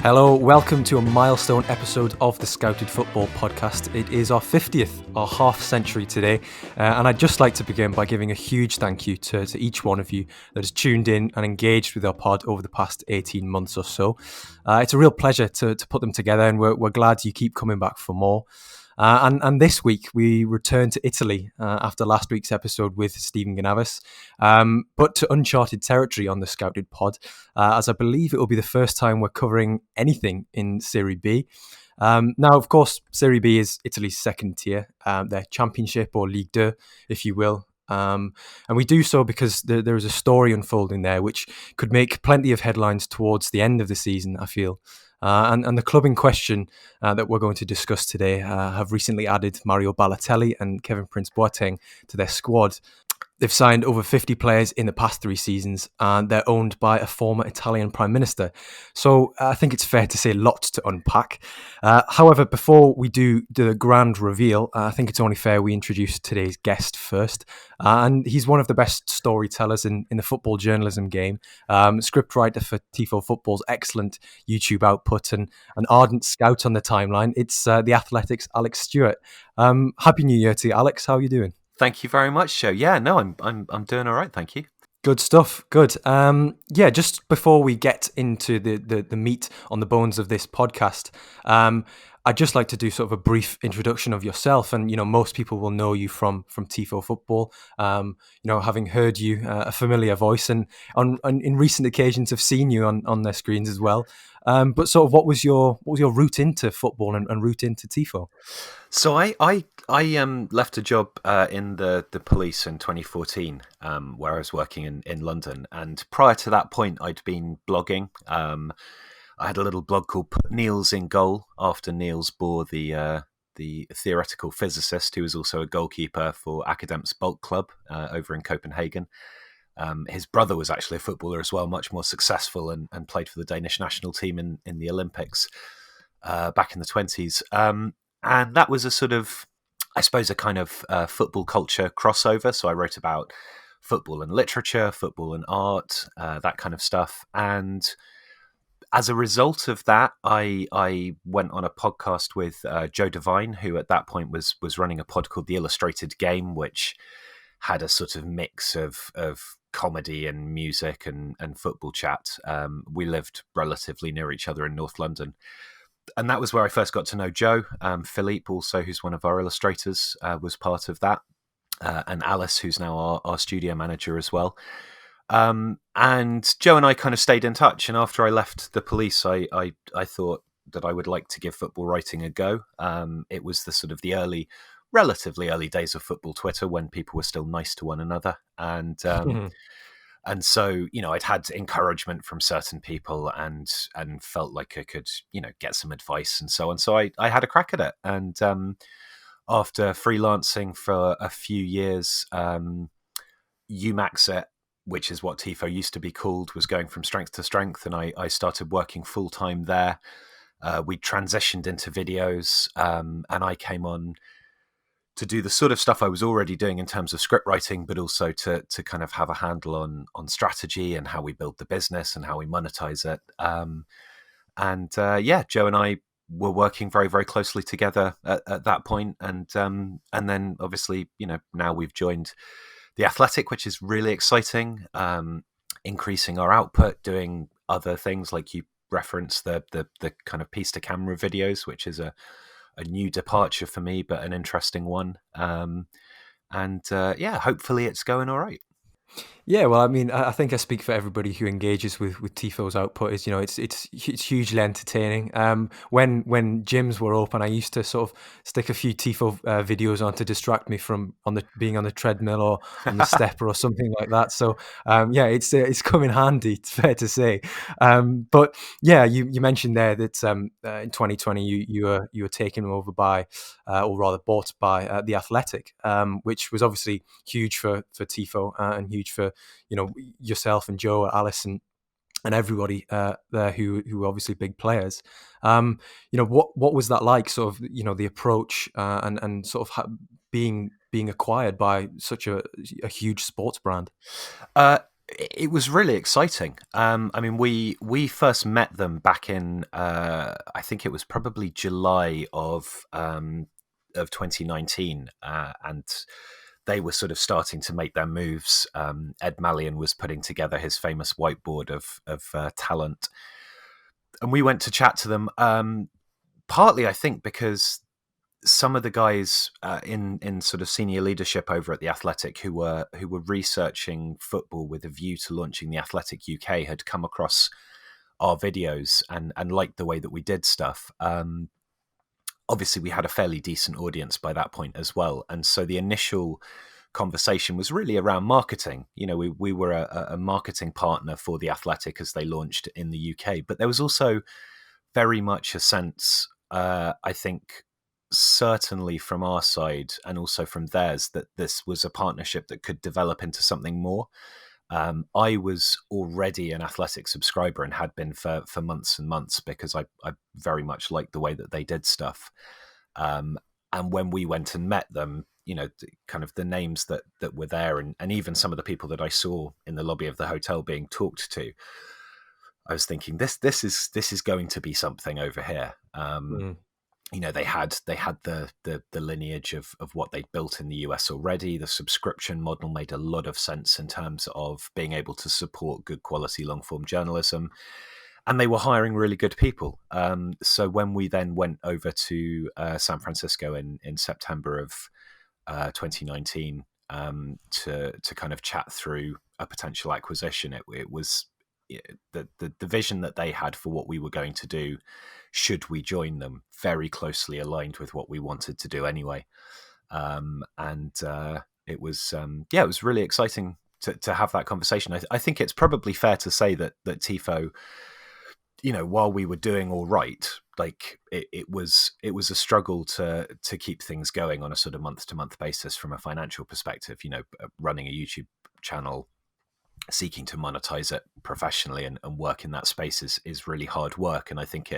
Hello, welcome to a milestone episode of the Scouted Football Podcast. It is our 50th, our half century today, and I'd just like to begin by giving a huge thank you to each one of you that has tuned in and engaged with our pod over the past 18 months or so. It's a real pleasure to put them together, and we're glad you keep coming back for more. And this week we return to Italy after last week's episode with Stephen Ganavis, but to uncharted territory on the Scouted pod, as I believe it will be the first time we're covering anything in Serie B. Now, of course, Serie B is Italy's second tier, their championship or Ligue 2, if you will. And we do so because there is a story unfolding there which could make plenty of headlines towards the end of the season, I feel. And the club in question that we're going to discuss today have recently added Mario Balotelli and Kevin Prince Boateng to their squad. They've signed over 50 players in the past 3 seasons, and they're owned by a former Italian Prime Minister. So I think it's fair to say lots to unpack. However, before we do the grand reveal, I think it's only fair we introduce today's guest first. And he's one of the best storytellers in the football journalism game, scriptwriter for Tifo Football's excellent YouTube output, and an ardent scout on the timeline. It's The Athletic's Alex Stewart. Happy New Year to you, Alex. How are you doing? Thank you very much, Joe. Yeah, no, I'm doing all right, thank you. Good stuff. Good. Just before we get into the meat on the bones of this podcast, I'd just like to do sort of a brief introduction of yourself. And, most people will know you from Tifo Football, having heard you, a familiar voice, and in recent occasions have seen you on their screens as well. But sort of what was your route into football and route into Tifo? So I left a job in the police in 2014, where I was working in London, and prior to that point, I'd been blogging. I had a little blog called Put Niels in Goal, after Niels Bohr, the theoretical physicist who was also a goalkeeper for Academ's Bolt Club over in Copenhagen. His brother was actually a footballer as well, much more successful, and played for the Danish national team in the Olympics back in the 20s. And that was a sort of, I suppose, a kind of football culture crossover. So I wrote about football and literature, football and art, that kind of stuff. And as a result of that, I went on a podcast with Joe Devine, who at that point was running a pod called The Illustrated Game, which had a sort of mix of comedy and music and football chat. We lived relatively near each other in North London. And that was where I first got to know Joe. Philippe, also, who's one of our illustrators, was part of that. And Alice, who's now our studio manager as well. And Joe and I kind of stayed in touch. And after I left the police, I thought that I would like to give football writing a go. It was the sort of the relatively early days of football Twitter, when people were still nice to one another. And so, I'd had encouragement from certain people and felt like I could, get some advice and so on. So I had a crack at it. And after freelancing for a few years, UMaxit, which is what Tifo used to be called, was going from strength to strength. And I started working full time there. We transitioned into videos, and I came on to do the sort of stuff I was already doing in terms of script writing, but also to kind of have a handle on strategy and how we build the business and how we monetize it. Joe and I were working very, very closely together at that point. And then obviously, now we've joined The Athletic, which is really exciting, increasing our output, doing other things like you referenced, the kind of piece to camera videos, which is a new departure for me, but an interesting one. Hopefully it's going all right. Yeah, well, I mean, I think I speak for everybody who engages with Tifo's output. Is it's hugely entertaining. When gyms were open, I used to sort of stick a few Tifo videos on to distract me from being on the treadmill or on the stepper or something like that. So it's come in handy. It's fair to say. But yeah, you mentioned there that in 2020 you were taken over by, or rather bought by, The Athletic, which was obviously huge for Tifo and huge for yourself and Joe, Alice, and everybody there who were obviously big players. What was that like? Sort of the approach and sort of being acquired by such a huge sports brand. It was really exciting. I mean, we first met them back in I think it was probably July of 2019, and they were sort of starting to make their moves. Ed Mallion was putting together his famous whiteboard of talent, and we went to chat to them. Partly, I think, because some of the guys in sort of senior leadership over at the Athletic who were researching football with a view to launching the Athletic UK had come across our videos and liked the way that we did stuff. Obviously, we had a fairly decent audience by that point as well, and so the initial conversation was really around marketing. You know, we were a marketing partner for the Athletic as they launched in the UK, but there was also very much a sense, I think, certainly from our side and also from theirs, that this was a partnership that could develop into something more. I was already an Athletic subscriber and had been for months and months because I very much liked the way that they did stuff. And when we went and met them, you know, kind of the names that were there, and even some of the people that I saw in the lobby of the hotel being talked to, I was thinking this is going to be something over here. Mm. You know, they had the lineage of what they'd built in the US already. The subscription model made a lot of sense in terms of being able to support good quality long form journalism, and they were hiring really good people. So when we then went over to San Francisco in September of 2019 to kind of chat through a potential acquisition, it was the vision that they had for what we were going to do should we join them very closely aligned with what we wanted to do anyway. And it was it was really exciting to have that conversation. I think it's probably fair to say that Tifo, you know, while we were doing all right, like it was a struggle to keep things going on a sort of month to month basis from a financial perspective. You know, running a YouTube channel, seeking to monetize it professionally and work in that space is really hard work. And I think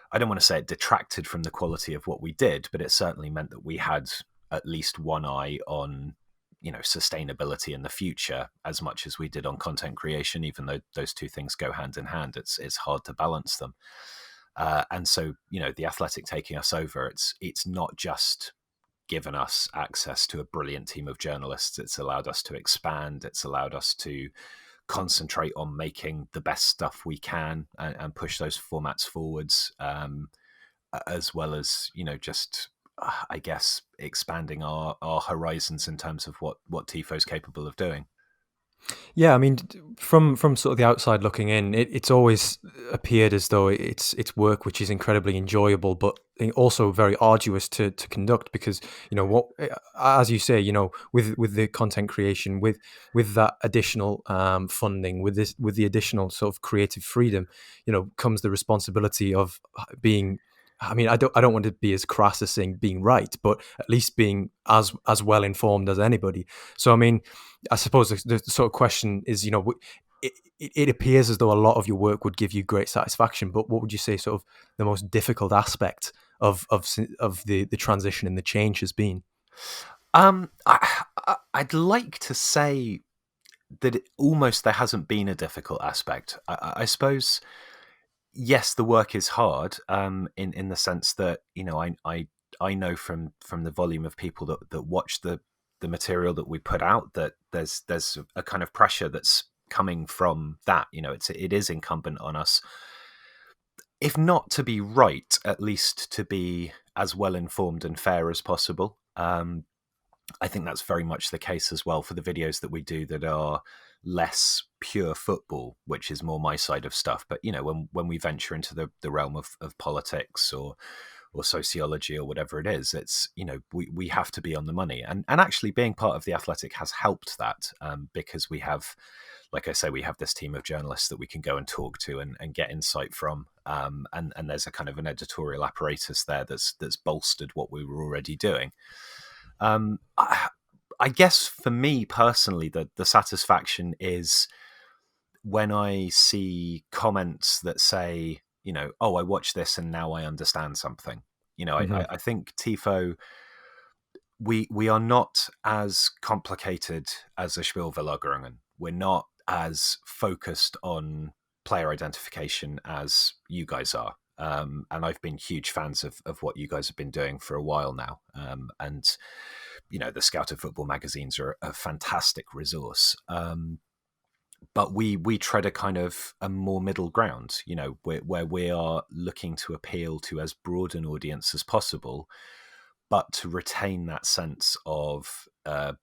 I don't want to say it detracted from the quality of what we did, but it certainly meant that we had at least one eye on, you know, sustainability in the future as much as we did on content creation. Even though those two things go hand in hand, it's hard to balance them. And so, you know, the Athletic taking us over, it's not just given us access to a brilliant team of journalists. It's allowed us to expand. It's allowed us to concentrate on making the best stuff we can and push those formats forwards, as well as, you know, just I guess expanding our horizons in terms of what Tifo's capable of doing. Yeah, I mean, from sort of the outside looking in, it's always appeared as though it's work which is incredibly enjoyable, but also very arduous to conduct because, you know, what, as you say, you know, with the content creation, with that additional funding, with the additional sort of creative freedom, you know, comes the responsibility of being. I mean, I don't want to be as crass as saying being right, but at least being as well informed as anybody. So, I mean, I suppose the sort of question is, you know, it appears as though a lot of your work would give you great satisfaction, but what would you say sort of the most difficult aspect of the transition and the change has been? I'd like to say that almost there hasn't been a difficult aspect. I suppose, yes, the work is hard, in the sense that, you know, I know from the volume of people that watch the material that we put out that there's a kind of pressure that's coming from that. You know, it is incumbent on us, if not to be right, at least to be as well informed and fair as possible. I think that's very much the case as well for the videos that we do that are less pure football, which is more my side of stuff. But, you know, when we venture into the realm of politics or sociology or whatever it is, it's, you know, we have to be on the money. And actually being part of the Athletic has helped that, because we have, like I say, we have this team of journalists that we can go and talk to and get insight from. And there's a kind of an editorial apparatus there that's bolstered what we were already doing. I guess for me personally, the satisfaction is when I see comments that say, you know, oh, I watched this and now I understand something. You know, Hmm. I think Tifo, we are not as complicated as a Spielverlagerungen. We're not as focused on player identification as you guys are. And I've been huge fans of what you guys have been doing for a while now. And, the Scouted Football magazines are a fantastic resource. But we tread a kind of a more middle ground, where we are looking to appeal to as broad an audience as possible, but to retain that sense of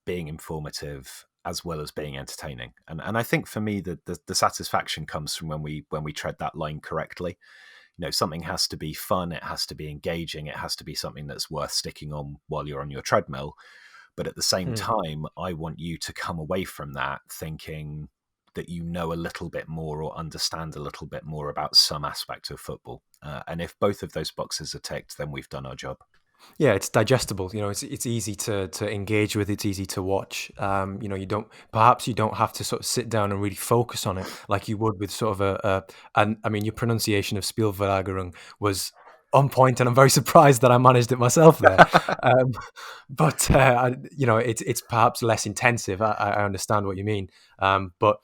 being informative as well as being entertaining. And I think for me, the satisfaction comes from when we tread that line correctly. Something has to be fun, it has to be engaging, it has to be something that's worth sticking on while you're on your treadmill. But at the same time, I want you to come away from that thinking that you know a little bit more or understand a little bit more about some aspect of football. And if both of those boxes are ticked, then we've done our job. Yeah, it's digestible. It's easy to engage with. It's easy to watch. You don't have to sort of sit down and really focus on it like you would with sort of your pronunciation of Spielverlagerung was on point, and I'm very surprised that I managed it myself there. But it's perhaps less intensive. I understand what you mean. But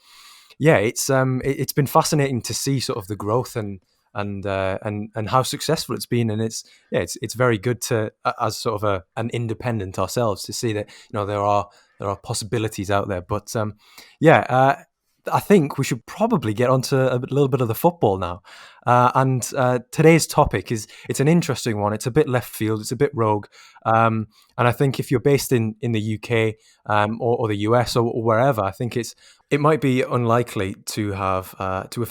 yeah, it's been fascinating to see sort of the growth and how successful it's been, and it's very good to, as sort of an independent ourselves, to see that there are possibilities out there. But I think we should probably get onto a little bit of the football now. And today's topic it's an interesting one. It's a bit left field. It's a bit rogue. And I think if you're based in the UK or the US or wherever, I think it might be unlikely to have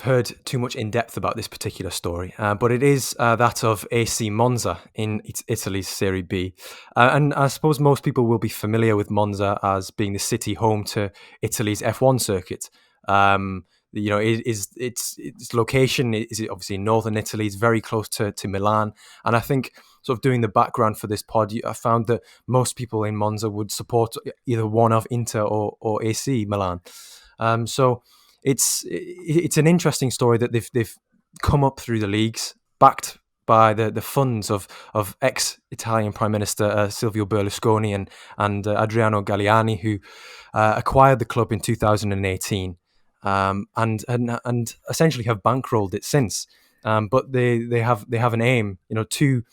heard too much in depth about this particular story. But it is that of AC Monza in Italy's Serie B. And I suppose most people will be familiar with Monza as being the city home to Italy's F1 circuit. Its location is obviously in northern Italy. It's very close to Milan, and I think sort of doing the background for this pod, I found that most people in Monza would support either one of Inter or AC Milan. So it's an interesting story that they've come up through the leagues, backed by the funds of ex-Italian Prime Minister Silvio Berlusconi and Adriano Galliani, who acquired the club in 2018. And essentially have bankrolled it since. But they have an aim, two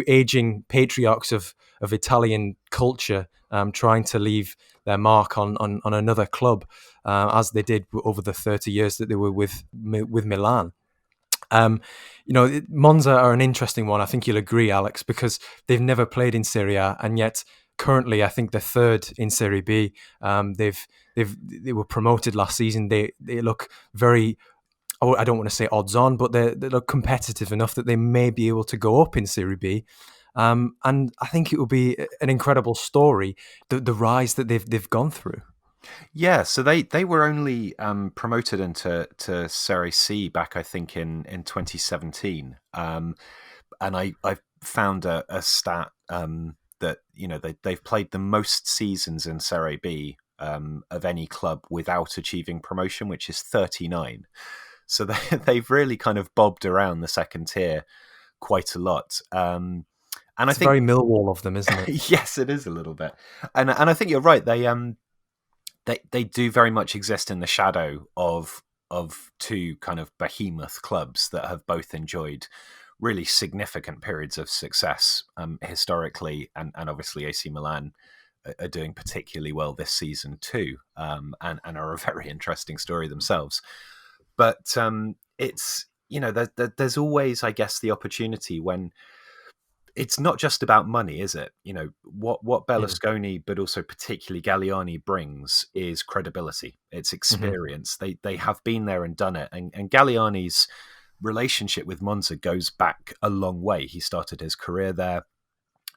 aging patriarchs of Italian culture, trying to leave their mark on another club, as they did over the 30 years that they were with Milan. Monza are an interesting one. I think you'll agree, Alex, because they've never played in Serie A, and yet currently I think they're third in Serie B. They were promoted last season. They look very, I don't want to say odds on, but they look competitive enough that they may be able to go up in Serie B. And I think it will be an incredible story, the rise that they've gone through. Yeah, so they were only promoted into Serie C back, I think, in 2017. And I found a stat that they've played the most seasons in Serie B of any club without achieving promotion, which is 39. So they've really kind of bobbed around the second tier quite a lot. And it's very Millwall of them, isn't it? Yes, it is a little bit. And I think you're right. They do very much exist in the shadow of two kind of behemoth clubs that have both enjoyed really significant periods of success historically, and obviously AC Milan are doing particularly well this season too, and are a very interesting story themselves. But it's there's always, I guess, the opportunity when it's not just about money, is it? What Berlusconi, but also particularly Galliani brings is credibility. It's experience. Mm-hmm. They have been there and done it. And Galliani's relationship with Monza goes back a long way. He started his career there.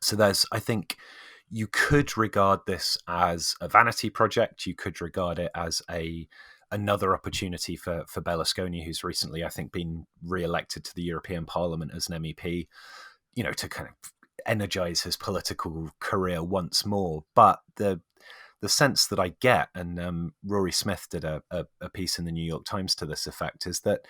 So I think you could regard this as a vanity project. You could regard it as another opportunity for Berlusconi, who's recently, I think, been re-elected to the European Parliament as an MEP, to kind of energize his political career once more. But the sense that I get, and Rory Smith did a piece in the New York Times to this effect, is that,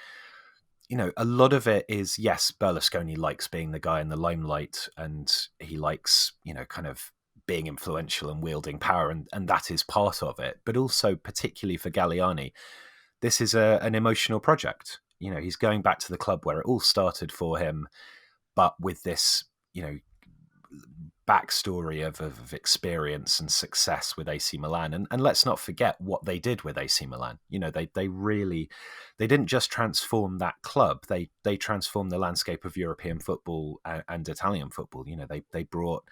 a lot of it is, yes, Berlusconi likes being the guy in the limelight, and he likes, kind of being influential and wielding power, and that is part of it. But also, particularly for Galliani, this is an emotional project. He's going back to the club where it all started for him, but with this, backstory of experience and success with AC Milan. And let's not forget what they did with AC Milan. They didn't just transform that club. They transformed the landscape of European football and Italian football. They brought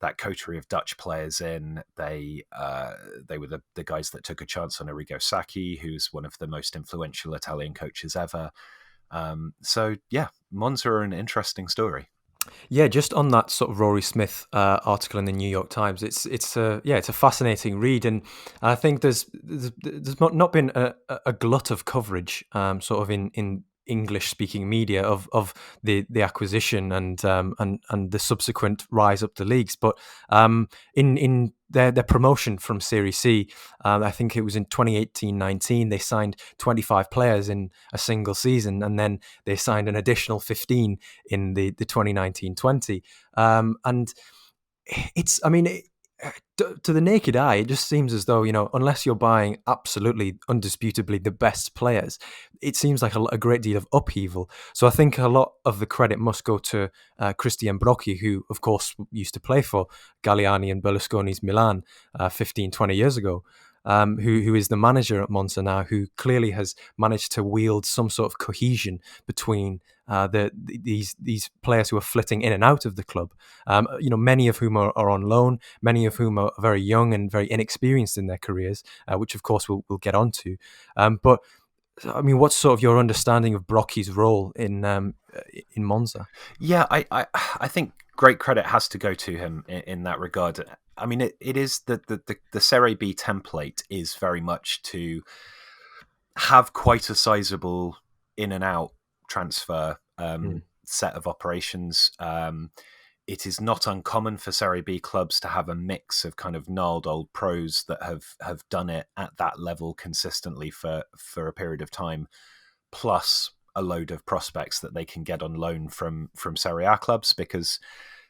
that coterie of Dutch players in. They were the guys that took a chance on Arrigo Sacchi, who's one of the most influential Italian coaches ever. So yeah, Monza are an interesting story. Yeah, just on that sort of Rory Smith article in the New York Times, it's a fascinating read, and I think there's not been a glut of coverage, sort of in English speaking media of the acquisition and the subsequent rise up the leagues, but in their promotion from Serie C, I think it was in 2018-19, they signed 25 players in a single season, and then they signed an additional 15 in the 2019-20. And it's, I mean, to the naked eye, it just seems as though, unless you're buying absolutely, undisputably the best players, it seems like a great deal of upheaval. So I think a lot of the credit must go to Christian Brocchi, who, of course, used to play for Galliani and Berlusconi's Milan 15, 20 years ago. Who is the manager at Monza now, who clearly has managed to wield some sort of cohesion between these players who are flitting in and out of the club. Many of whom are on loan, many of whom are very young and very inexperienced in their careers, which of course we'll get onto. But I mean, what's sort of your understanding of Brocchi's role in Monza? Yeah, I think great credit has to go to him in that regard. I mean, it is the Serie B template is very much to have quite a sizable in and out transfer set of operations. It is not uncommon for Serie B clubs to have a mix of kind of gnarled old pros that have done it at that level consistently for a period of time, plus a load of prospects that they can get on loan from Serie A clubs, because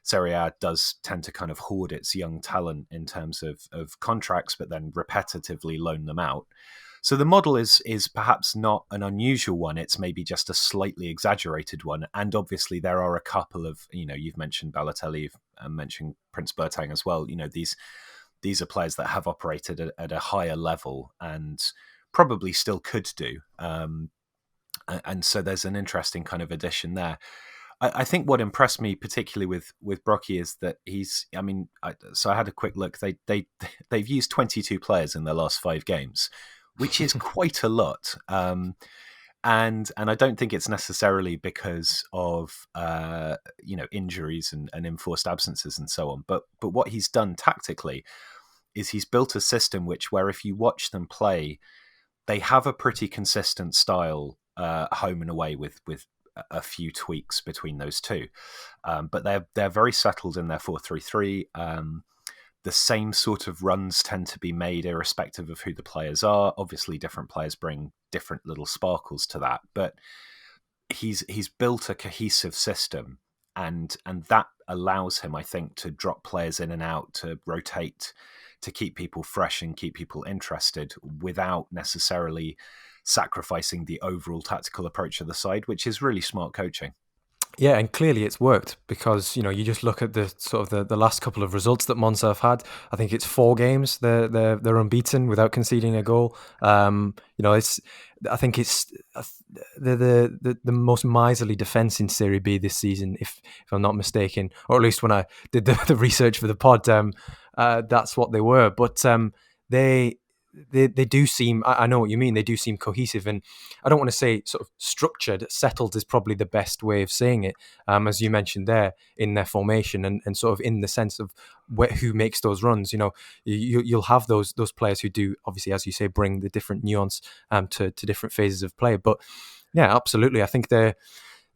Serie A does tend to kind of hoard its young talent in terms of contracts, but then repetitively loan them out. So the model is perhaps not an unusual one. It's maybe just a slightly exaggerated one. And obviously there are a couple of, you've mentioned Balotelli, you've mentioned Prince Boateng as well. These are players that have operated at a higher level and probably still could do. And so there's an interesting kind of addition there. I think what impressed me particularly with Brocchi is that I had a quick look. They've used 22 players in their last 5 games, which is quite a lot. And I don't think it's necessarily because of injuries and enforced absences and so on. But what he's done tactically is he's built a system where if you watch them play, they have a pretty consistent style, home and away, with a few tweaks between those two, but they're very settled in their 4-3-3. The same sort of runs tend to be made irrespective of who the players are. Obviously, different players bring different little sparkles to that, but he's built a cohesive system, and that allows him, I think, to drop players in and out, to rotate, to keep people fresh and keep people interested without necessarily sacrificing the overall tactical approach of the side, which is really smart coaching. Yeah, and clearly it's worked, because you just look at the sort of the last couple of results that Monza have had. I think it's 4 games they're unbeaten without conceding a goal. I think it's the most miserly defense in Serie B this season, if I'm not mistaken, or at least when I did the research for the pod, that's what they were. But they do seem, I know what you mean, they do seem cohesive, and I don't want to say sort of structured. Settled is probably the best way of saying it, as you mentioned there, in their formation and sort of in the sense of who makes those runs. You'll have those players who do, obviously, as you say, bring the different nuance to different phases of play. But yeah, absolutely, I think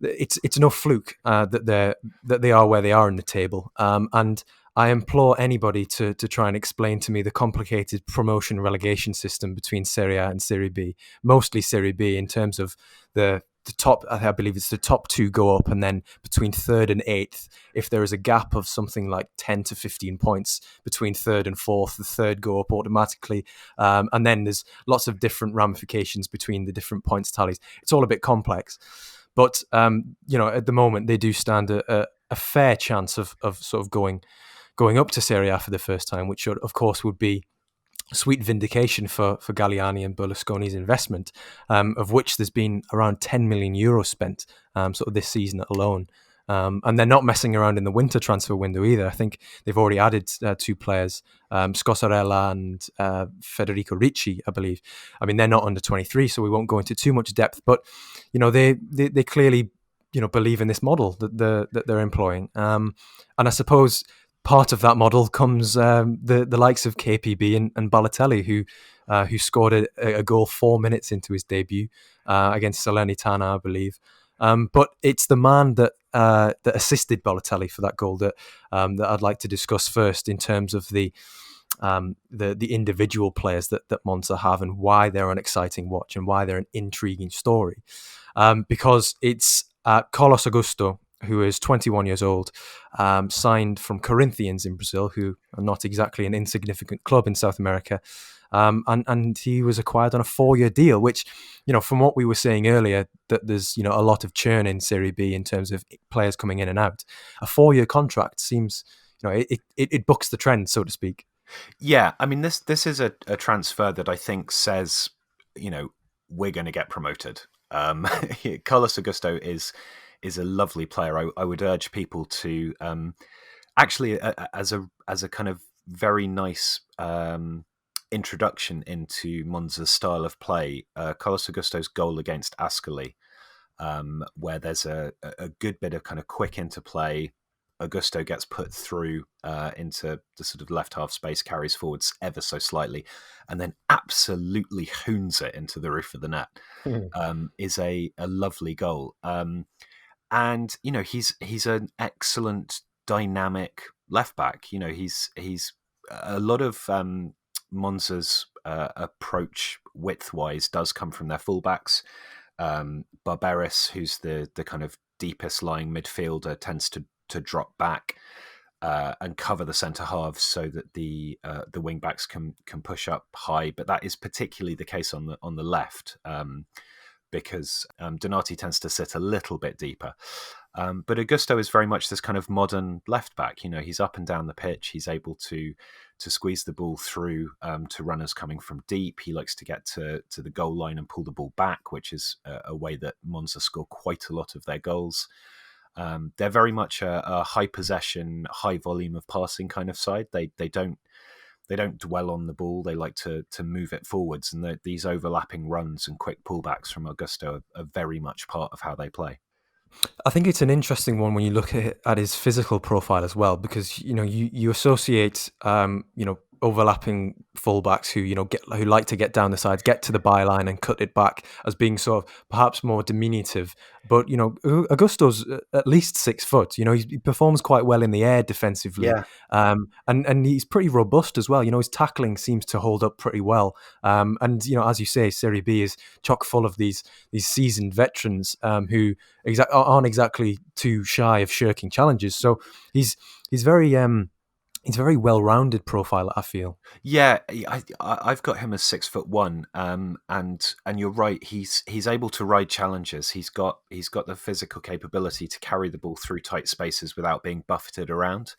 it's no fluke that they are where they are in the table, and I implore anybody to try and explain to me the complicated promotion relegation system between Serie A and Serie B, mostly Serie B, in terms of the the top, I believe it's the top two go up, and then between third and eighth, if there is a gap of something like 10 to 15 points between third and fourth, the third go up automatically. And then there's lots of different ramifications between the different points tallies. It's all a bit complex. But, at the moment, they do stand a fair chance of sort of going up to Serie A for the first time, which, of course, would be sweet vindication for Galliani and Berlusconi's investment, of which there's been around 10 million euros spent sort of this season alone. And they're not messing around in the winter transfer window either. I think they've already added two players, Scossarella and Federico Ricci, I believe. I mean, they're not under 23, so we won't go into too much depth. But, they clearly, believe in this model that they're employing. And I suppose part of that model comes the likes of KPB and Balotelli, who scored a goal 4 minutes into his debut against Salernitana, I believe. But it's the man that assisted Balotelli for that goal that I'd like to discuss first, in terms of the individual players that Monza have, and why they're an exciting watch and why they're an intriguing story. Because it's Carlos Augusto, who is 21 years old, signed from Corinthians in Brazil, who are not exactly an insignificant club in South America. And he was acquired on a 4-year deal, which, from what we were saying earlier, that there's, a lot of churn in Serie B in terms of players coming in and out. A 4-year contract seems, it bucks the trend, so to speak. Yeah, I mean, this is a transfer that I think says, we're going to get promoted. Carlos Augusto is a lovely player. I would urge people to actually, as a kind of very nice introduction into Monza's style of play, Carlos Augusto's goal against Ascoli, where there's a good bit of kind of quick interplay. Augusto gets put through into the sort of left half space, carries forwards ever so slightly, and then absolutely hoons it into the roof of the net. Is a lovely goal. And he's an excellent dynamic left back. He's a lot of Monza's approach width wise does come from their fullbacks. Barberis, who's the kind of deepest lying midfielder, tends to drop back and cover the centre halves so that the wing backs can push up high. But that is particularly the case on the left. Because Donati tends to sit a little bit deeper. But Augusto is very much this kind of modern left back. He's up and down the pitch. He's able to squeeze the ball through to runners coming from deep. He likes to get to the goal line and pull the ball back, which is a way that Monza score quite a lot of their goals. They're very much a high possession, high volume of passing kind of side. They don't dwell on the ball. They like to move it forwards, and these overlapping runs and quick pullbacks from Augusto are very much part of how they play. I think it's an interesting one when you look at his physical profile as well, because you associate overlapping fullbacks who who like to get down the sides, get to the byline and cut it back, as being sort of perhaps more diminutive. But Augusto's at least 6 foot. He performs quite well in the air defensively. Yeah. And he's pretty robust as well. His tackling seems to hold up pretty well. And as you say, Serie B is chock full of these seasoned veterans who aren't exactly too shy of shirking challenges. So he's very It's a very well-rounded profile, I feel. Yeah, I've got him as 6'1", and you're right. He's able to ride challenges. He's got the physical capability to carry the ball through tight spaces without being buffeted around.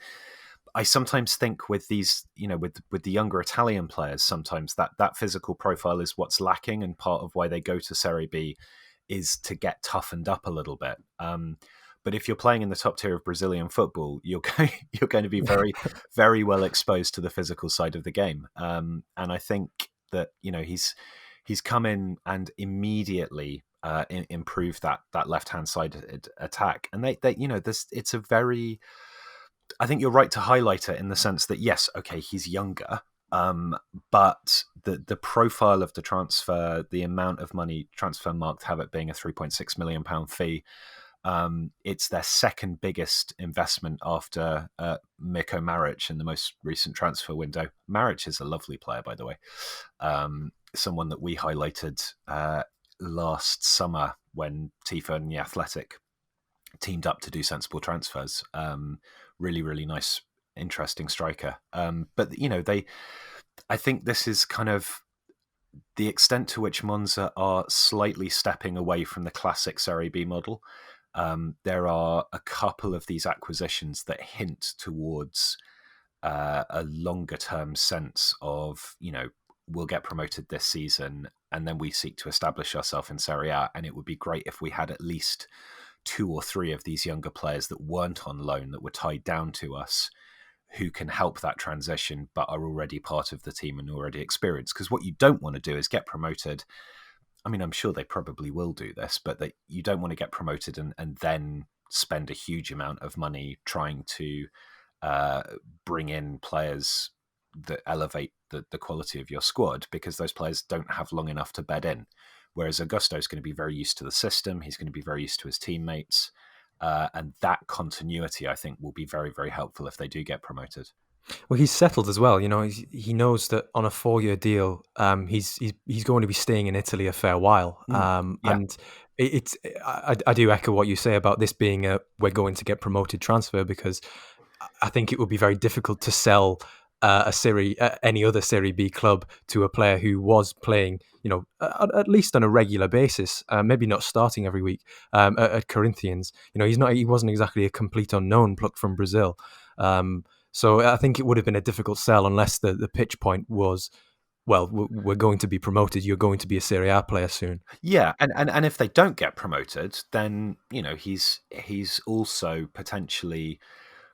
I sometimes think with these, with the younger Italian players, sometimes that physical profile is what's lacking, and part of why they go to Serie B is to get toughened up a little bit. But if you're playing in the top tier of Brazilian football, you're going to be very, very well exposed to the physical side of the game. And I think that he's come in and immediately improved that left hand side attack. And they it's a very. I think you're right to highlight it in the sense that yes, okay, he's younger. But the profile of the transfer, the amount of money Transfermarkt have it being a £3.6 million fee. It's their second biggest investment after Miko Maric in the most recent transfer window. Maric is a lovely player, by the way. Someone that we highlighted last summer when Tifa and the Athletic teamed up to do sensible transfers. Really, really nice, interesting striker. But I think this is kind of the extent to which Monza are slightly stepping away from the classic Serie B model. There are a couple of these acquisitions that hint towards a longer term sense of, we'll get promoted this season and then we seek to establish ourselves in Serie A. And it would be great if we had at least 2 or 3 of these younger players that weren't on loan, that were tied down to us, who can help that transition but are already part of the team and already experienced. Because what you don't want to do is get promoted. I mean, I'm sure they probably will do this, but that you don't want to get promoted and then spend a huge amount of money trying to bring in players that elevate the quality of your squad, because those players don't have long enough to bed in. Whereas Augusto is going to be very used to the system. He's going to be very used to his teammates. And that continuity, I think, will be very, very helpful if they do get promoted. Well, he's settled as well. He knows that on a 4-year deal, he's going to be staying in Italy a fair while. Yeah. And I do echo what you say about this being we're going to get promoted transfer, because I think it would be very difficult to sell any other Serie B club to a player who was playing, at least on a regular basis, maybe not starting every week at Corinthians. He wasn't exactly a complete unknown plucked from Brazil. So I think it would have been a difficult sell unless the pitch point was, well, we're going to be promoted. You're going to be a Serie A player soon. Yeah, and if they don't get promoted, then he's also potentially,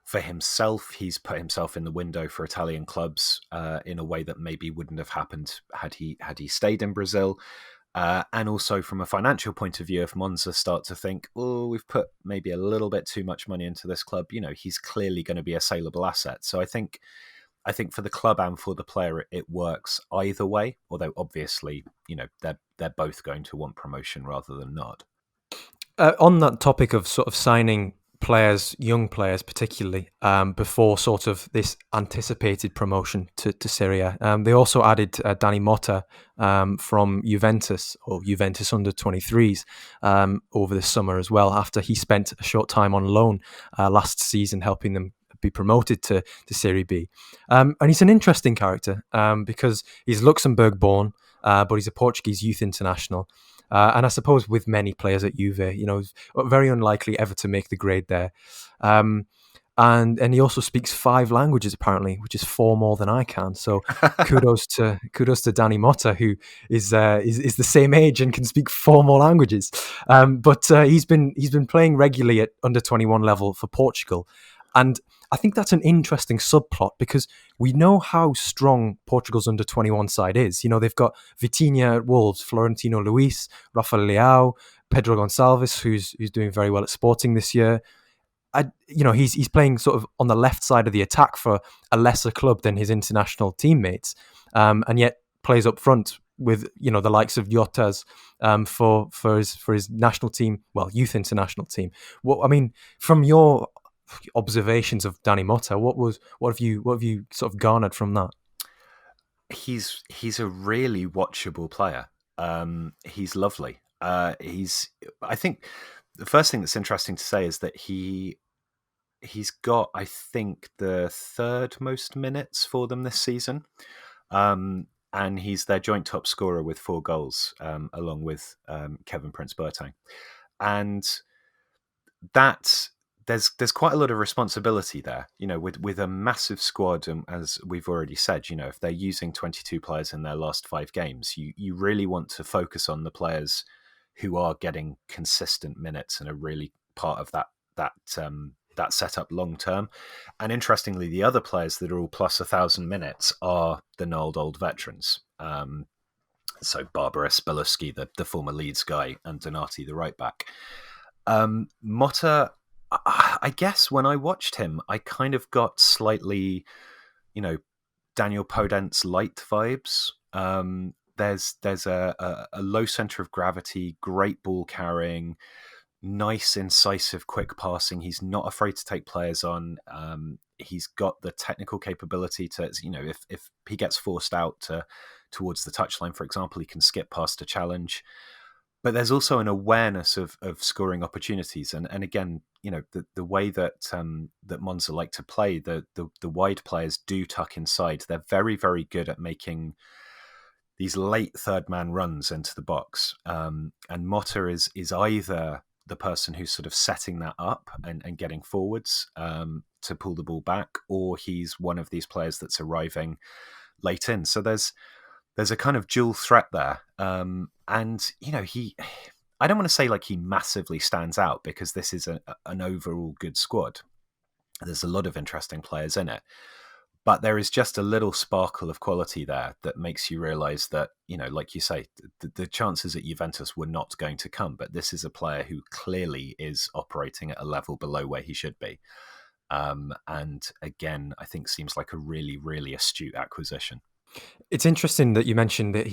for himself, he's put himself in the window for Italian clubs in a way that maybe wouldn't have happened had he stayed in Brazil. And also from a financial point of view, if Monza start to think, oh, we've put maybe a little bit too much money into this club, he's clearly going to be a saleable asset. So I think for the club and for the player, it works either way. Although obviously, they're both going to want promotion rather than not. On that topic of sort of signing players, young players particularly, before sort of this anticipated promotion to Serie A. They also added Dani Motta from Juventus, or Juventus under-23s, over the summer as well, after he spent a short time on loan last season helping them be promoted to Serie B. And he's an interesting character because he's Luxembourg born, but he's a Portuguese youth international. And I suppose with many players at Juve, very unlikely ever to make the grade there. And he also speaks 5 languages apparently, which is 4 more than I can. So kudos to Dani Motta, who is the same age and can speak 4 more languages. But he's been playing regularly at under-21 level for Portugal, and I think that's an interesting subplot because we know how strong Portugal's under-21 side is. They've got Vitinha at Wolves, Florentino Luis, Rafael Leao, Pedro Gonçalves, who's doing very well at Sporting this year. He's playing sort of on the left side of the attack for a lesser club than his international teammates, and yet plays up front with the likes of Jotas for his national team, well, youth international team. From your observations of Dani Motta, what have you sort of garnered from that? He's a really watchable player. He's lovely. I think the first thing that's interesting to say is that he's got, I think, the 3rd most minutes for them this season, and he's their joint top scorer with 4 goals, along with Kevin Prince Boateng, and that. There's quite a lot of responsibility there, with a massive squad. And as we've already said, if they're using 22 players in their last 5 games, you really want to focus on the players who are getting consistent minutes and are really part of that setup long term. And interestingly, the other players that are all plus 1,000 minutes are the gnarled old veterans. So Barbara Spellowski, the former Leeds guy, and Donati, the right back. Motta, I guess when I watched him, I kind of got slightly, Daniel Podence light vibes. There's a low center of gravity, great ball carrying, nice, incisive, quick passing. He's not afraid to take players on. He's got the technical capability to, if he gets forced out towards the touchline, for example, he can skip past a challenge. but there's also an awareness of scoring opportunities, and again, the way that that Monza like to play, the wide players do tuck inside. They're very, very good at making these late third man runs into the box, and Motta is either the person who's sort of setting that up and getting forwards to pull the ball back, or he's one of these players that's arriving late in. So there's a kind of dual threat there, and I don't want to say like he massively stands out, because this is an overall good squad. There's a lot of interesting players in it, but there is just a little sparkle of quality there that makes you realise that, like you say, the chances at Juventus were not going to come. But this is a player who clearly is operating at a level below where he should be. And again, I think seems like a really, really astute acquisition. It's interesting that you mentioned that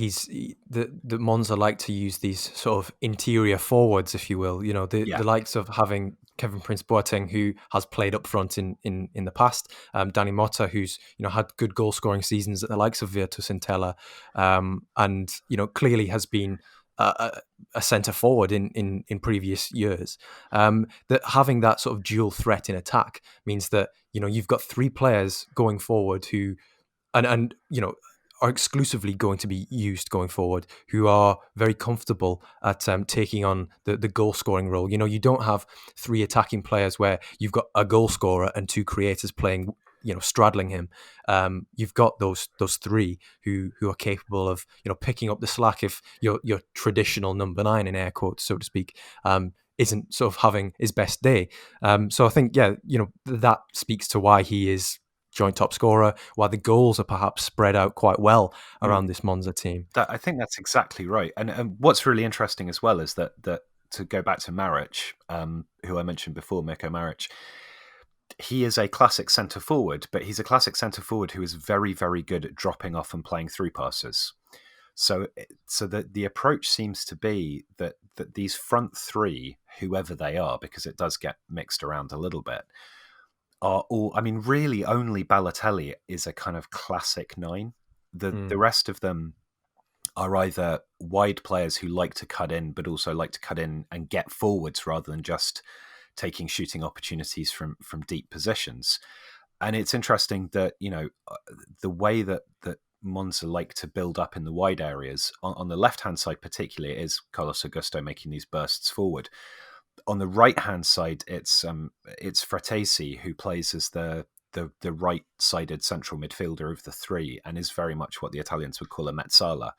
that Monza like to use these sort of interior forwards, if you will. The likes of having Kevin Prince Boateng, who has played up front in the past, Danny Motta, who's had good goal scoring seasons at the likes of Virtus Entella, and clearly has been a centre forward in previous years. That having that sort of dual threat in attack means that you've got three players going forward who and are exclusively going to be used going forward, who are very comfortable at taking on the goal scoring role. You don't have three attacking players where you've got a goal scorer and two creators playing, straddling him. You've got those three who are capable of picking up the slack if your traditional number 9, in air quotes, so to speak, isn't sort of having his best day. So I think that speaks to why he is joint top scorer, while the goals are perhaps spread out quite well around this Monza team. I think that's exactly right. And what's really interesting as well is that to go back to Maric, who I mentioned before, Mirko Maric, he is a classic centre forward, but he's a classic centre forward who is very, very good at dropping off and playing through passes. So the approach seems to be that these front three, whoever they are, because it does get mixed around a little bit, are all, really only Balotelli is a kind of classic 9. The rest of them are either wide players who like to cut in, but also like to cut in and get forwards rather than just taking shooting opportunities from deep positions. And it's interesting that, the way that Monza like to build up in the wide areas, on the left-hand side particularly, is Carlos Augusto making these bursts forward. On the right-hand side, it's Fratesi, who plays as the right-sided central midfielder of the three, and is very much what the Italians would call a mezzala.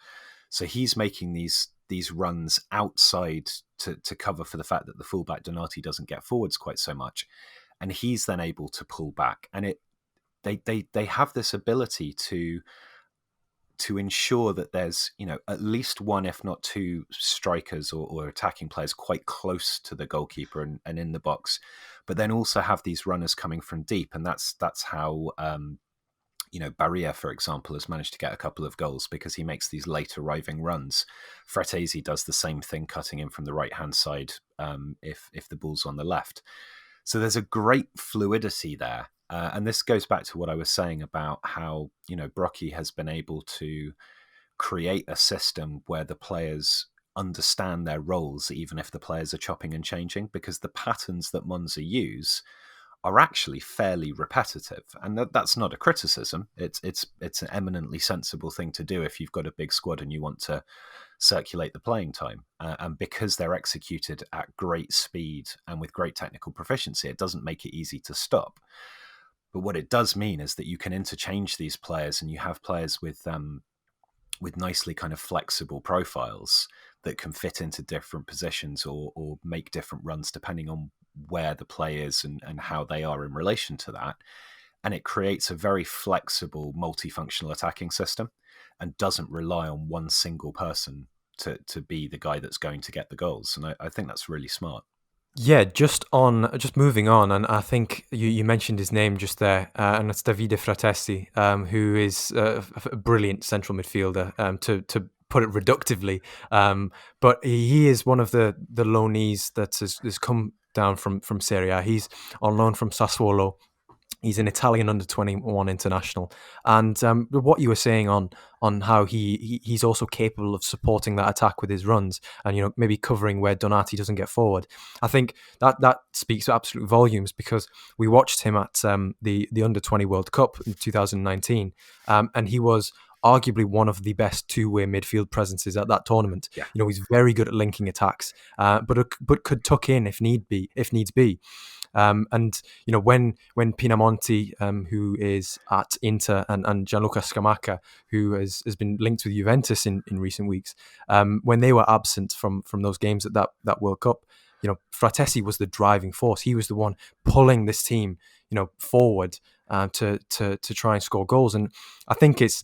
So he's making these runs outside to cover for the fact that the fullback Donati doesn't get forwards quite so much, and he's then able to pull back. And they have this ability to ensure that there's at least one, if not two, strikers or attacking players quite close to the goalkeeper and in the box, but then also have these runners coming from deep. And that's how Barria, for example, has managed to get a couple of goals, because he makes these late arriving runs. Fratesi does the same thing, cutting in from the right hand side if the ball's on the left. So there's a great fluidity there. And this goes back to what I was saying about how, Brocchi has been able to create a system where the players understand their roles, even if the players are chopping and changing, because the patterns that Monza use are actually fairly repetitive. And that's not a criticism. It's an eminently sensible thing to do if you've got a big squad and you want to circulate the playing time. And because they're executed at great speed and with great technical proficiency, it doesn't make it easy to stop. But what it does mean is that you can interchange these players, and you have players with nicely kind of flexible profiles that can fit into different positions or make different runs depending on where the play is and how they are in relation to that. And it creates a very flexible, multifunctional attacking system, and doesn't rely on one single person to be the guy that's going to get the goals. And I think that's really smart. Yeah, just moving on, and I think you mentioned his name just there, and it's Davide Fratesi, who is a brilliant central midfielder, to put it reductively. But he is one of the loanees that has come down from Serie A. He's on loan from Sassuolo. He's an Italian under-21 international, and what you were saying on how he's also capable of supporting that attack with his runs, and maybe covering where Donati doesn't get forward. I think that speaks absolute volumes, because we watched him at the under-20 World Cup in 2019, and he was arguably one of the best two-way midfield presences at that tournament. Yeah. He's very good at linking attacks, but could tuck in if needs be. And when Pinamonti, who is at Inter, and Gianluca Scamacca, who has been linked with Juventus in recent weeks, when they were absent from those games at that World Cup, Fratesi was the driving force. He was the one pulling this team, forward to try and score goals. And I think it's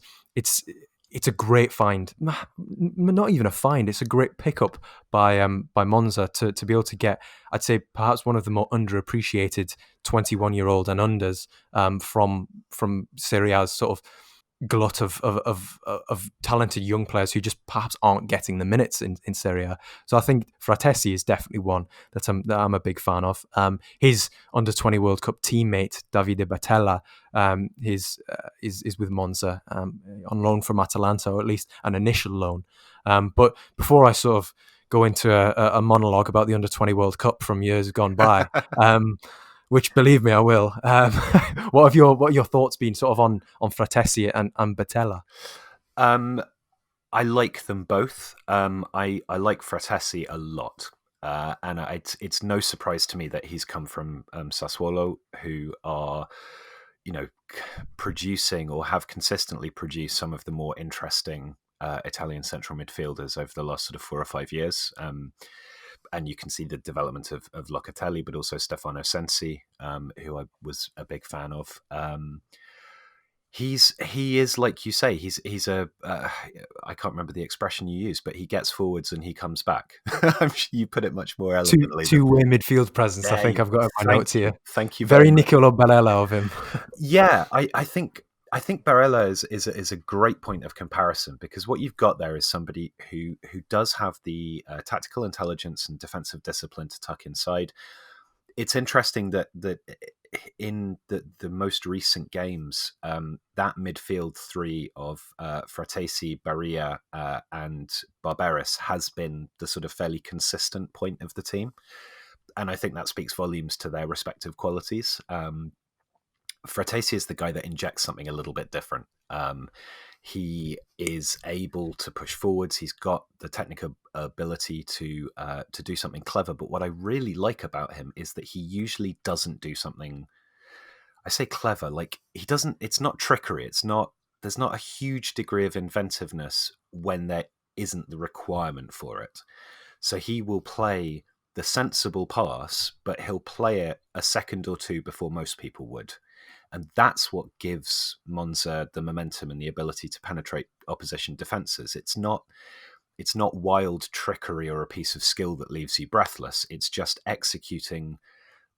a great find, not even a find. It's a great pickup by Monza to be able to get, I'd say, perhaps one of the more underappreciated 21-year-old and unders from Serie A's sort of glut of talented young players who just perhaps aren't getting the minutes in Serie A. So I think Fratesi is definitely one that I'm a big fan of. His under-20 World Cup teammate Davide Battella is with Monza on loan from Atalanta, or at least an initial loan. But before I sort of go into a monologue about the under-20 World Cup from years gone by, which, believe me, I will. What are your thoughts been sort of on Fratesi and Battella? I like them both. I like Fratesi a lot, and it's no surprise to me that he's come from Sassuolo, who are, producing, or have consistently produced, some of the more interesting Italian central midfielders over the last sort of 4 or 5 years. And you can see the development of Locatelli, but also Stefano Sensi, who I was a big fan of. He is, like you say, he's I can't remember the expression you used, but he gets forwards and he comes back. I'm sure you put it much more elegantly. Two-way midfield presence. I think I've got my notes here. Thank you. Very Nicolo Barella of him. Yeah, I think Barella is a great point of comparison, because what you've got there is somebody who does have the tactical intelligence and defensive discipline to tuck inside. It's interesting that in the most recent games, that midfield three of Fratesi, Barilla, and Barberis has been the sort of fairly consistent point of the team, and I think that speaks volumes to their respective qualities. Fratesi is the guy that injects something a little bit different. He is able to push forwards. He's got the technical ability to do something clever. But what I really like about him is that he usually doesn't do something, I say clever, like he doesn't. It's not trickery. There's not a huge degree of inventiveness when there isn't the requirement for it. So he will play the sensible pass, but he'll play it a second or two before most people would. And that's what gives Monza the momentum and the ability to penetrate opposition defences. It's not wild trickery or a piece of skill that leaves you breathless. It's just executing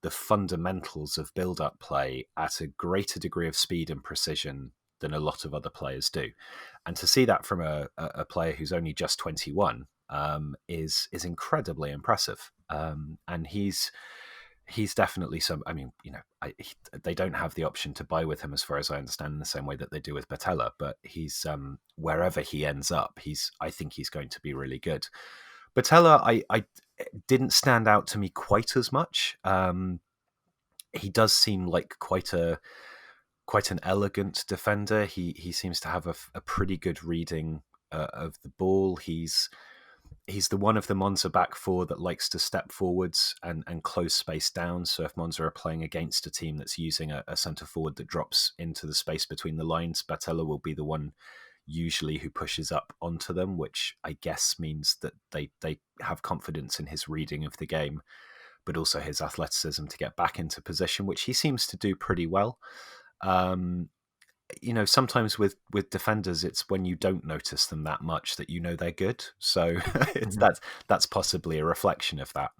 the fundamentals of build-up play at a greater degree of speed and precision than a lot of other players do. And to see that from a player who's only just 21 is incredibly impressive. And he's definitely some. I mean, they don't have the option to buy with him, as far as I understand, in the same way that they do with Battella. But he's wherever he ends up, I think he's going to be really good. Battella, I didn't stand out to me quite as much. He does seem like quite an elegant defender. He seems to have a pretty good reading of the ball. He's the one of the Monza back four that likes to step forwards and close space down. So if Monza are playing against a team that's using a centre forward that drops into the space between the lines, Battella will be the one usually who pushes up onto them, which I guess means that they have confidence in his reading of the game, but also his athleticism to get back into position, which he seems to do pretty well. Sometimes with defenders, it's when you don't notice them that much that they're good. So that's possibly a reflection of that.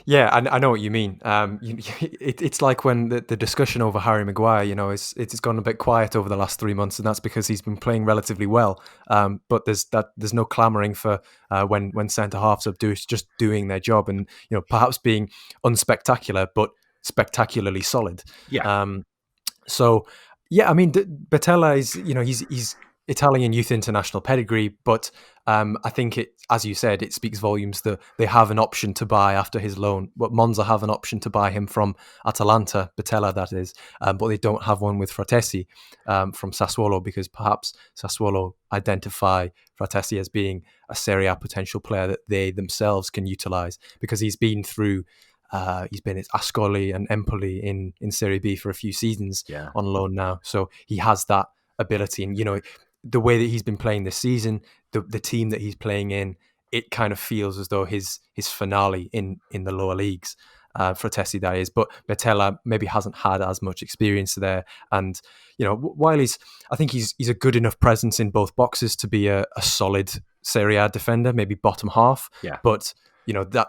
Yeah, I know what you mean. It's like when the discussion over Harry Maguire, it's gone a bit quiet over the last 3 months, and that's because he's been playing relatively well. But there's no clamouring for when centre halves are just doing their job, and perhaps being unspectacular but spectacularly solid. Yeah. So, yeah, I mean, Batella is, he's Italian youth international pedigree, but I think it, as you said, it speaks volumes that they have an option to buy after his loan. But Monza have an option to buy him from Atalanta, Batella, that is, but they don't have one with Fratesi from Sassuolo, because perhaps Sassuolo identify Fratesi as being a Serie A potential player that they themselves can utilise, because he's been at Ascoli and Empoli in Serie B for a few seasons Yeah. on loan now. So he has that ability. And, the way that he's been playing this season, the team that he's playing in, it kind of feels as though his finale in the lower leagues, for Tessie, that is. But Betella maybe hasn't had as much experience there. And, while I think he's a good enough presence in both boxes to be a solid Serie A defender, maybe bottom half. Yeah. But, that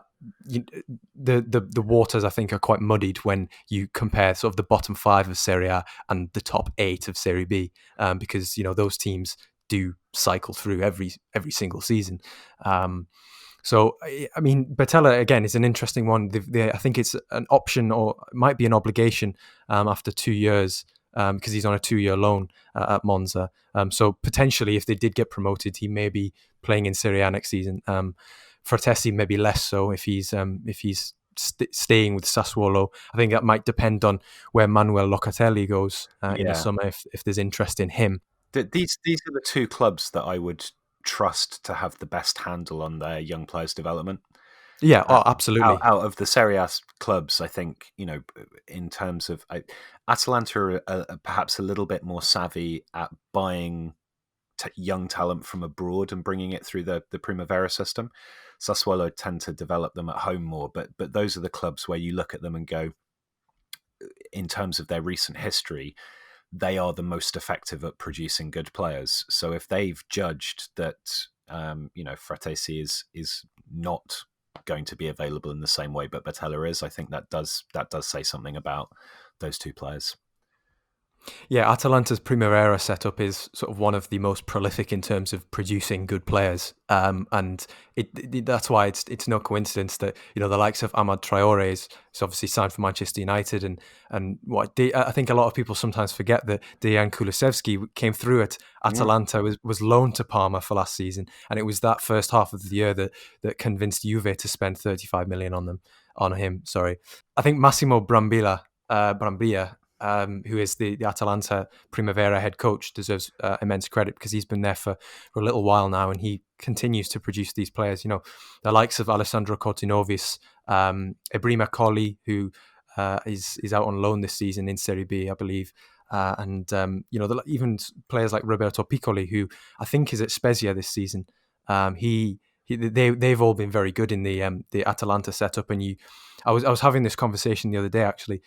the waters, I think, are quite muddied when you compare sort of the bottom five of Serie A and the top eight of Serie B, because those teams do cycle through every single season. So, I mean, Batella, again, is an interesting one. I think it's an option, or it might be an obligation, after 2 years, because he's on a 2-year loan at Monza. So potentially, if they did get promoted, he may be playing in Serie A next season. Fratesi maybe less so if he's staying with Sassuolo. I think that might depend on where Manuel Locatelli goes in the Yeah. summer, if there's interest in him. These are the two clubs that I would trust to have the best handle on their young players' development. Yeah, Uh, oh, absolutely. out of the Serie A clubs, I think, in terms of Atalanta are perhaps a little bit more savvy at buying young talent from abroad and bringing it through the Primavera system. Sassuolo tend to develop them at home more, but those are the clubs where you look at them and go, in terms of their recent history, they are the most effective at producing good players. So if they've judged that, Fratesi is not going to be available in the same way, but Batella is, I think that does say something about those two players. Yeah, Atalanta's Primavera setup is sort of one of the most prolific in terms of producing good players, and that's why it's no coincidence that the likes of Amad Traore is obviously signed for Manchester United, and I think a lot of people sometimes forget that Dejan Kulusevski came through at Atalanta, was loaned to Parma for last season, and it was that first half of the year that convinced Juve to spend 35 million on him. Sorry, I think Massimo Brambilla, who is the Atalanta Primavera head coach, deserves immense credit, because he's been there for a little while now, and he continues to produce these players. The likes of Alessandro Coutinhovis, Ebrima Colli, who is out on loan this season in Serie B, I believe. And even players like Roberto Piccoli, who I think is at Spezia this season. They've all been very good in the Atalanta setup. And I was having this conversation the other day, actually.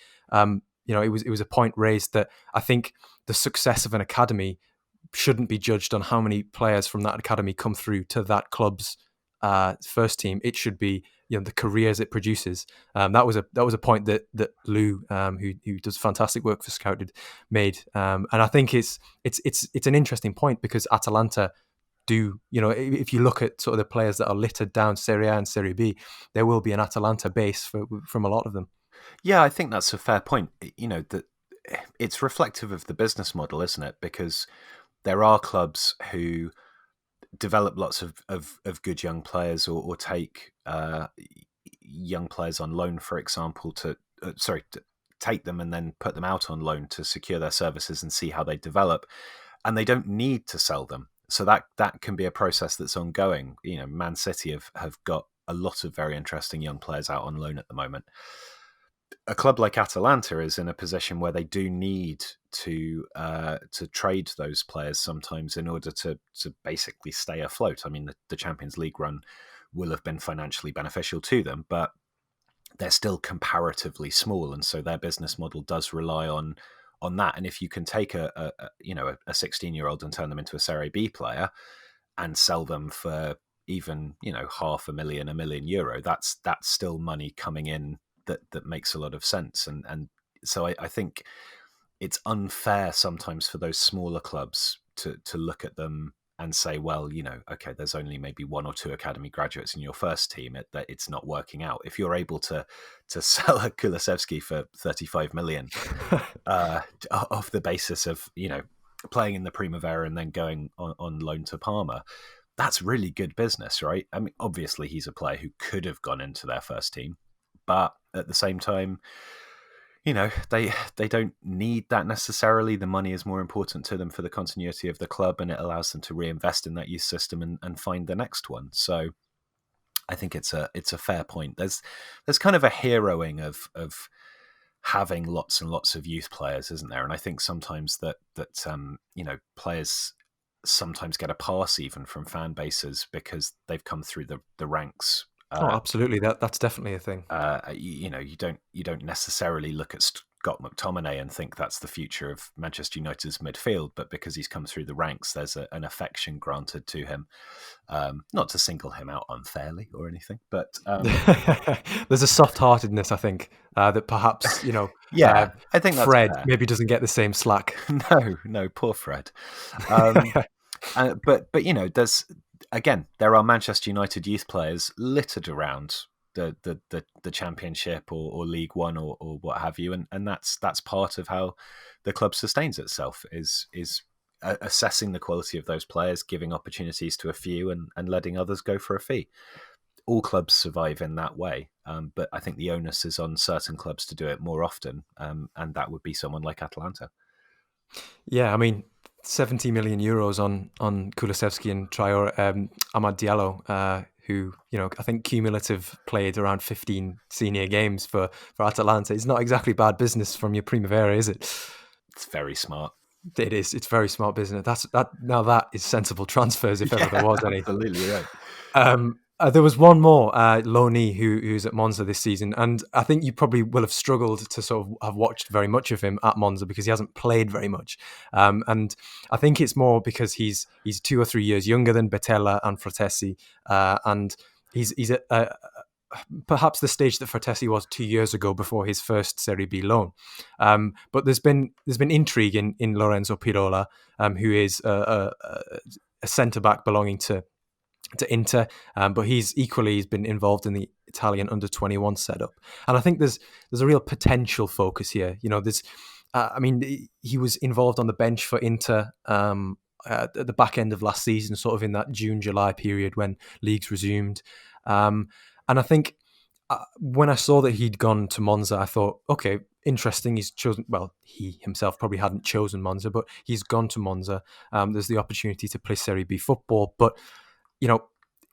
It was a point raised that I think the success of an academy shouldn't be judged on how many players from that academy come through to that club's first team. It should be the careers it produces. That was a point that Lou, who does fantastic work for Scouted, made, and I think it's an interesting point, because Atalanta do, if you look at sort of the players that are littered down Serie A and Serie B, there will be an Atalanta base from a lot of them. Yeah, I think that's a fair point. That it's reflective of the business model, isn't it? Because there are clubs who develop lots of good young players, or take young players on loan, for example, to take them and then put them out on loan to secure their services and see how they develop, and they don't need to sell them. So that can be a process that's ongoing. Man City have got a lot of very interesting young players out on loan at the moment. A club like Atalanta is in a position where they do need to trade those players sometimes in order to basically stay afloat. I mean, the Champions League run will have been financially beneficial to them, but they're still comparatively small, and so their business model does rely on that. And if you can take a 16-year-old and turn them into a Serie B player and sell them for even €500,000, €1 million, that's still money coming in that makes a lot of sense. And so I think it's unfair sometimes for those smaller clubs to look at them and say, well, okay, there's only maybe one or two academy graduates in your first team, that it's not working out. If you're able to sell a Kulusevski for 35 million off the basis of playing in the Primavera and then going on loan to Parma, that's really good business, right? I mean, obviously he's a player who could have gone into their first team, but at the same time, they don't need that necessarily. The money is more important to them for the continuity of the club, and it allows them to reinvest in that youth system and find the next one. So I think it's a fair point. There's kind of a heroing of having lots and lots of youth players, isn't there? And I think sometimes that players sometimes get a pass even from fan bases because they've come through the ranks. Absolutely. That's definitely a thing. You don't necessarily look at Scott McTominay and think that's the future of Manchester United's midfield, but because he's come through the ranks, there's an affection granted to him. Not to single him out unfairly or anything, but there's a soft-heartedness, I think, that perhaps I think that's Fred fair. maybe doesn't get the same slack. No, poor Fred. But there's. Again, there are Manchester United youth players littered around the Championship or League One or what have you, and that's part of how the club sustains itself is assessing the quality of those players, giving opportunities to a few, and letting others go for a fee. All clubs survive in that way, but I think the onus is on certain clubs to do it more often, and that would be someone like Atalanta. Yeah, I mean, 70 million euros on Kulusevski and Traore, Amad Diallo, who I think cumulative played around 15 senior games for Atalanta. It's not exactly bad business from your Primavera, is it? It's very smart. It is. It's very smart business. That is sensible transfers if ever there was any. Absolutely right. There was one more loanee who's at Monza this season, and I think you probably will have struggled to sort of have watched very much of him at Monza because he hasn't played very much. And I think it's more because he's 2 or 3 years younger than Bettella and Fratesi, and he's at perhaps the stage that Fratesi was 2 years ago before his first Serie B loan. But there's been intrigue in Lorenzo Pirola, who is a centre back belonging to Inter, but he's been involved in the Italian under-21 setup, and I think there's a real potential focus here. He was involved on the bench for Inter at the back end of last season, sort of in that June-July period when leagues resumed, and I think when I saw that he'd gone to Monza, I thought, okay, interesting. He's chosen. Well, he himself probably hadn't chosen Monza, but he's gone to Monza. There's the opportunity to play Serie B football, but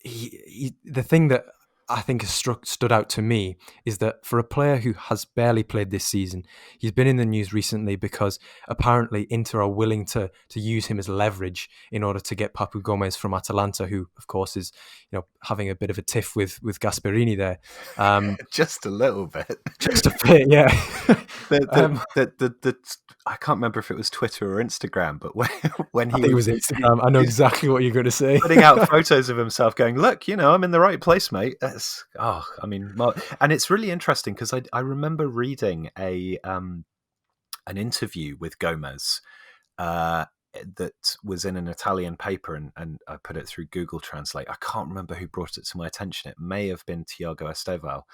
the thing that I think has stood out to me is that for a player who has barely played this season, he's been in the news recently because apparently Inter are willing to use him as leverage in order to get Papu Gomez from Atalanta, who of course is having a bit of a tiff with Gasperini there. Just a little bit. Just a bit, yeah. I can't remember if it was Twitter or Instagram, but when I think it was Instagram. I know exactly what you're going to say. Putting out photos of himself going, look, I'm in the right place, mate. And it's really interesting because I remember reading an interview with Gomez that was in an Italian paper, and I put it through Google Translate. I can't remember who brought it to my attention. It may have been Tiago Estevao.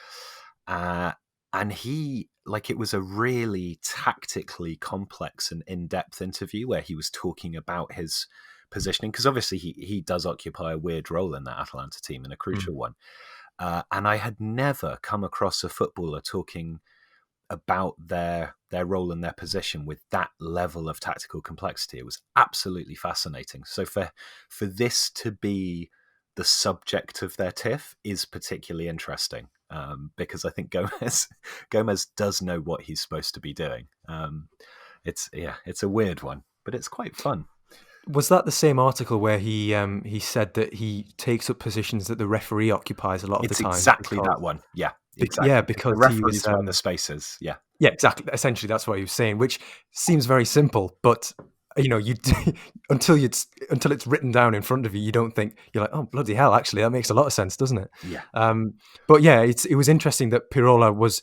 And it was a really tactically complex and in-depth interview where he was talking about his positioning, because obviously he does occupy a weird role in that Atalanta team and a crucial one. And I had never come across a footballer talking about their role and their position with that level of tactical complexity. It was absolutely fascinating. So for this to be the subject of their tiff is particularly interesting. Because I think Gomez does know what he's supposed to be doing. It's a weird one, but it's quite fun. Was that the same article where he said that he takes up positions that the referee occupies a lot of the time? It's exactly that one. Yeah, exactly. Yeah, because the referees run the spaces. Yeah, exactly. Essentially, that's what he was saying, which seems very simple, but you until it's written down in front of you, you don't think, you're like, oh bloody hell, actually that makes a lot of sense, doesn't it? Yeah. But yeah, it was interesting that Pirola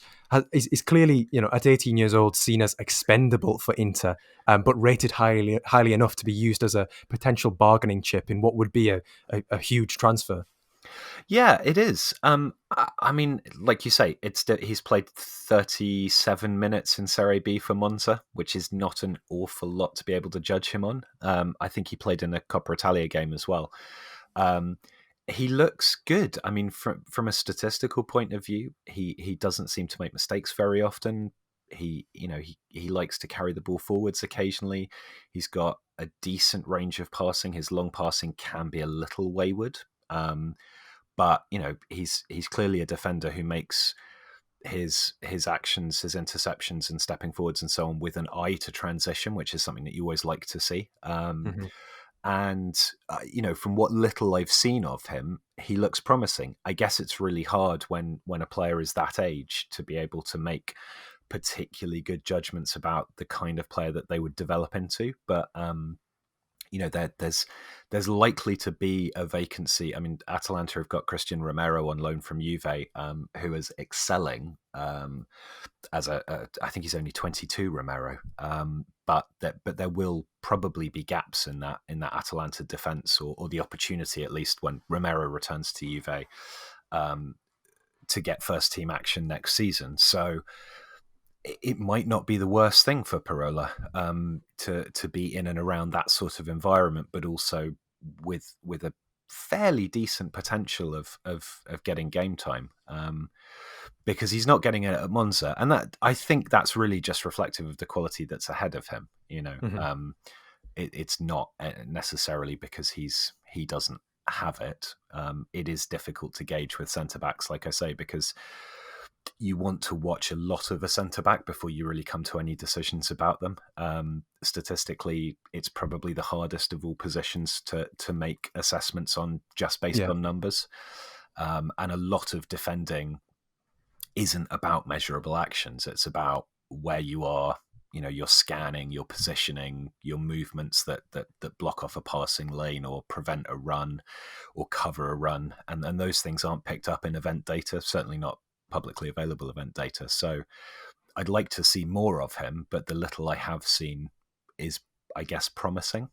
is clearly, at 18 years old, seen as expendable for Inter, but rated highly enough to be used as a potential bargaining chip in what would be a huge transfer. Yeah, it is. I mean, like you say, he's played 37 minutes in Serie B for Monza, which is not an awful lot to be able to judge him on. I think he played in a Coppa Italia game as well. He looks good. I mean, from a statistical point of view, he doesn't seem to make mistakes very often. He likes to carry the ball forwards occasionally. He's got a decent range of passing. His long passing can be a little wayward. But he's clearly a defender who makes his actions, his interceptions, and stepping forwards and so on with an eye to transition, which is something that you always like to see. And from what little I've seen of him, he looks promising. I guess it's really hard when a player is that age to be able to make particularly good judgments about the kind of player that they would develop into. But there's likely to be a vacancy. I mean, Atalanta have got Christian Romero on loan from Juve, who is excelling I think he's only 22, Romero, but there will probably be gaps in that Atalanta defence, or the opportunity at least when Romero returns to Juve to get first team action next season. So it might not be the worst thing for Pirola to be in and around that sort of environment, but also with a fairly decent potential of getting game time, because he's not getting it at Monza, and that, I think that's really just reflective of the quality that's ahead of him. It's not necessarily because he doesn't have it. It is difficult to gauge with centre backs, like I say, because you want to watch a lot of a centre-back before you really come to any decisions about them. Statistically, it's probably the hardest of all positions to make assessments on just based on numbers. And a lot of defending isn't about measurable actions. It's about where you are, your scanning, your positioning, your movements that block off a passing lane or prevent a run or cover a run. And those things aren't picked up in event data, certainly not publicly available event data. So I'd like to see more of him, but the little I have seen is, I guess, promising.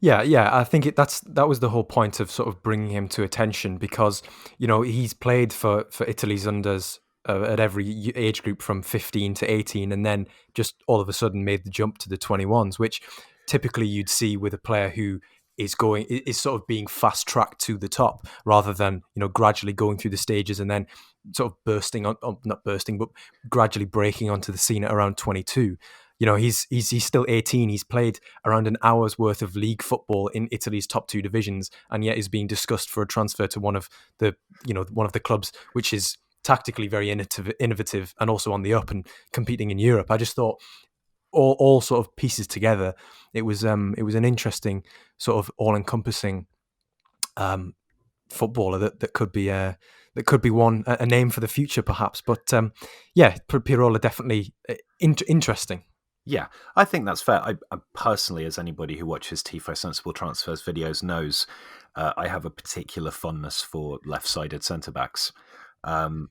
Yeah, I think that was the whole point of sort of bringing him to attention, because he's played for Italy's unders at every age group from 15 to 18, and then just all of a sudden made the jump to the 21s, which typically you'd see with a player who is sort of being fast tracked to the top, rather than gradually going through the stages and then sort of bursting on, not bursting, but gradually breaking onto the scene at around 22. He's still 18. He's played around an hour's worth of league football in Italy's top two divisions, and yet is being discussed for a transfer to one of the clubs which is tactically very innovative and also on the up and competing in Europe. I just thought all sort of pieces together, it was an interesting sort of all-encompassing footballer that could be a name for the future, perhaps. But Pirola definitely interesting. Yeah, I think that's fair. I personally, as anybody who watches Tifo Sensible Transfers videos knows, I have a particular fondness for left-sided centre-backs.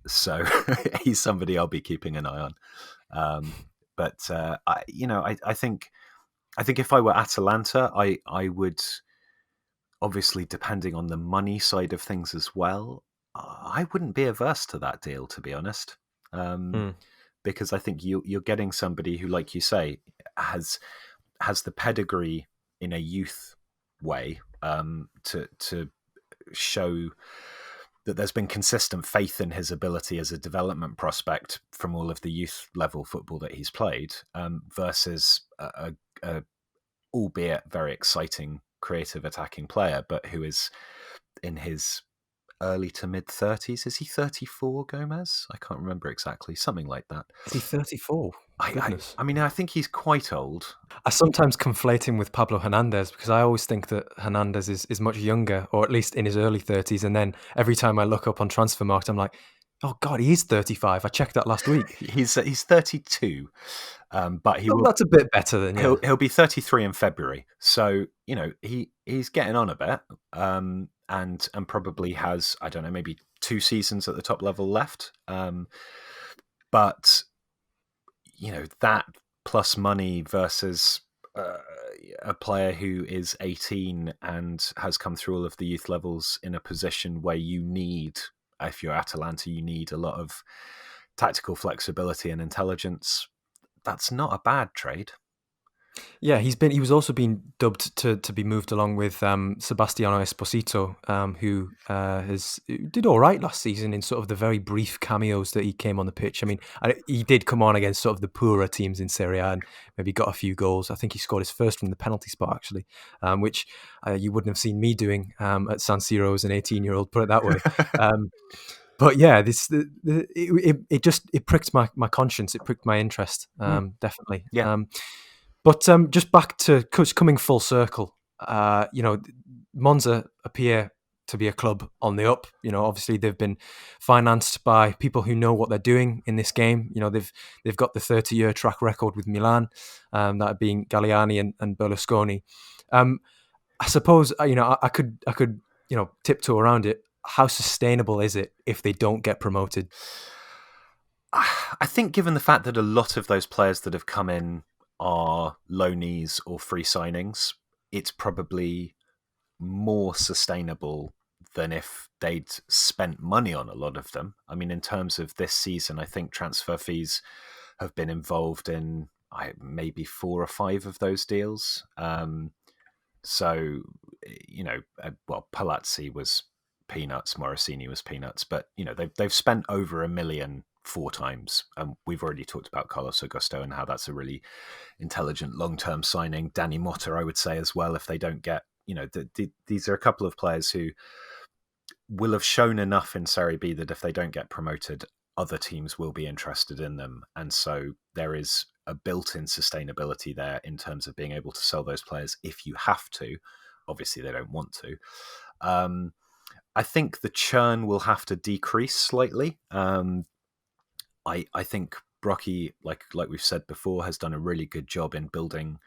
So he's somebody I'll be keeping an eye on. But I think if I were Atalanta, I would, obviously, depending on the money side of things as well, I wouldn't be averse to that deal, to be honest. Because I think you're getting somebody who, like you say, has the pedigree in a youth way to show that there's been consistent faith in his ability as a development prospect from all of the youth level football that he's played, versus a albeit very exciting, creative, attacking player, but who is in his early to mid 30s. Is he 34, Gomez? I can't remember exactly. Something like that. Is he 34? Goodness. I mean, I think he's quite old. I sometimes conflate him with Pablo Hernandez, because I always think that Hernandez is much younger, or at least in his early 30s. And then every time I look up on Transfermarkt, I'm like, Oh God, he is 35. I checked that last week. He's 32, but he Oh, will that's a bit better than, yeah. he'll be 33 in February. So he's getting on a bit, and probably has, I don't know, maybe 2 seasons at the top level left. But that plus money versus a player who is 18 and has come through all of the youth levels in a position where you need, if you're Atalanta, you need a lot of tactical flexibility and intelligence. That's not a bad trade. Yeah, he was also being dubbed to be moved along with Sebastiano Esposito, who did all right last season in sort of the very brief cameos that he came on the pitch. I mean, he did come on against sort of the poorer teams in Serie A and maybe got a few goals. I think he scored his first from the penalty spot, actually, which you wouldn't have seen me doing at San Siro as an 18-year-old, put it that way. But yeah, it pricked my conscience. It pricked my interest, definitely. Yeah. But just back to coming full circle, Monza appear to be a club on the up. Obviously they've been financed by people who know what they're doing in this game. They've got the 30-year track record with Milan, that being Galliani and Berlusconi. I suppose I could tiptoe around it. How sustainable is it if they don't get promoted? I think given the fact that a lot of those players that have come in are loanees or free signings, it's probably more sustainable than if they'd spent money on a lot of them. I mean, in terms of this season, I think transfer fees have been involved in maybe 4 or 5 of those deals. So, Palazzi was peanuts, Morosini was peanuts, but they've spent over $1 million 4 times. We've already talked about Carlos Augusto and how that's a really intelligent long-term signing. Danny Motta, I would say as well, if they don't get, these are a couple of players who will have shown enough in Serie B that if they don't get promoted, other teams will be interested in them. And so there is a built-in sustainability there in terms of being able to sell those players if you have to. Obviously, they don't want to. I think the churn will have to decrease slightly. I think Brocchi, like we've said before, has done a really good job in building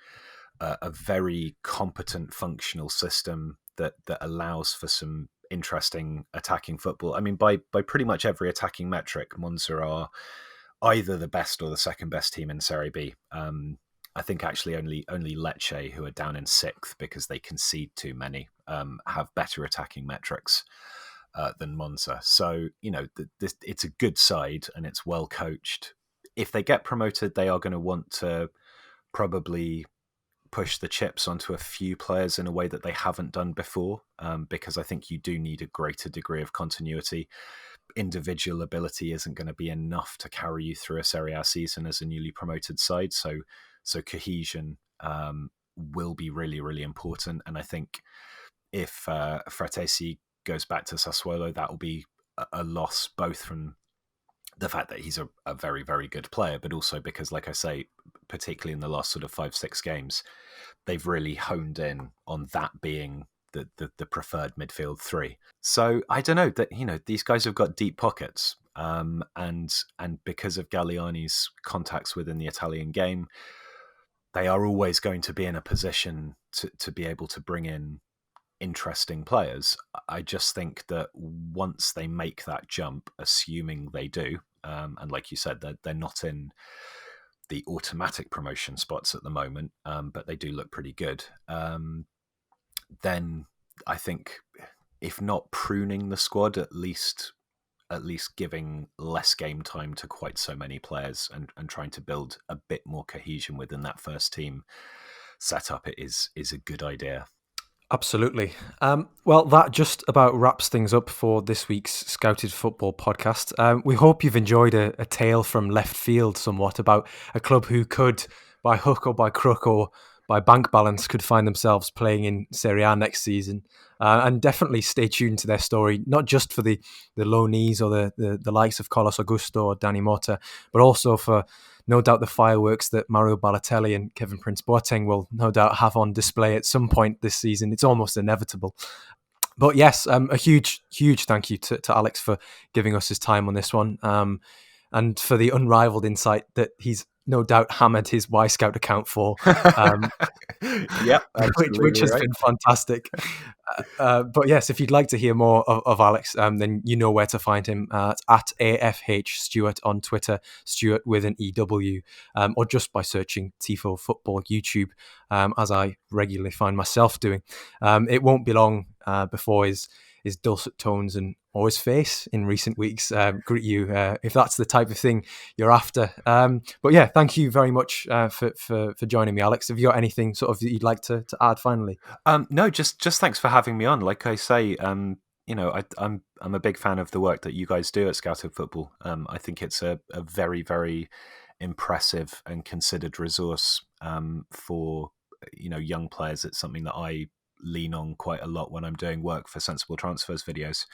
a very competent, functional system that allows for some interesting attacking football. I mean, by pretty much every attacking metric, Monza are either the best or the second best team in Serie B. I think actually only Lecce, who are down in 6th because they concede too many, have better attacking metrics than Monza. So, it's a good side and it's well coached. If they get promoted, they are going to want to probably push the chips onto a few players in a way that they haven't done before, because I think you do need a greater degree of continuity. Individual ability isn't going to be enough to carry you through a Serie A season as a newly promoted side. So cohesion will be really, really important. And I think if Fratesi goes back to Sassuolo, that will be a loss, both from the fact that he's a very, very good player, but also because, like I say, particularly in the last sort of 5-6 games, they've really honed in on that being the preferred midfield 3. So I don't know that, these guys have got deep pockets, and because of Galliani's contacts within the Italian game, they are always going to be in a position to be able to bring in interesting players. I just think that once they make that jump, assuming they do, and like you said, they're not in the automatic promotion spots at the moment, but they do look pretty good, then I think, if not pruning the squad, at least giving less game time to quite so many players and trying to build a bit more cohesion within that first team setup is a good idea. Absolutely. Well, that just about wraps things up for this week's Scouted Football podcast. We hope you've enjoyed a tale from left field somewhat about a club who could, by hook or by crook or by bank balance, could find themselves playing in Serie A next season. And definitely stay tuned to their story, not just for the loanees or the likes of Carlos Augusto or Danny Motta, but also for no doubt the fireworks that Mario Balotelli and Kevin Prince Boateng will no doubt have on display at some point this season. It's almost inevitable. But yes, a huge thank you to Alex for giving us his time on this one, and for the unrivaled insight that he's no doubt hammered his Y Scout account for, Yep, which absolutely has right. been fantastic. But yes, if you'd like to hear more of Alex, then you know where to find him at AFH Stewart on Twitter, Stewart with an EW, or just by searching Tifo Football YouTube, as I regularly find myself doing. It won't be long before his dulcet tones and or his face in recent weeks greet you, if that's the type of thing you're after. But yeah, thank you very much for joining me, Alex. Have you got anything sort of that you'd like to add finally? No, just thanks for having me on. Like I say, I'm a big fan of the work that you guys do at Scouted Football. I think it's a very, very impressive and considered resource for young players. It's something that I lean on quite a lot when I'm doing work for Sensible Transfers videos.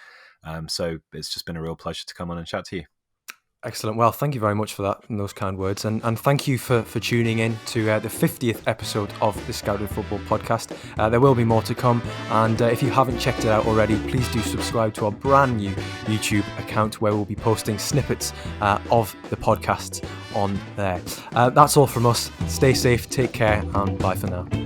So it's just been a real pleasure to come on and chat to you. Excellent. Well, thank you very much for that and those kind words. And thank you for tuning in to the 50th episode of the Scouted Football podcast. There will be more to come. And if you haven't checked it out already, please do subscribe to our brand new YouTube account where we'll be posting snippets of the podcast on there. That's all from us. Stay safe, take care, and bye for now.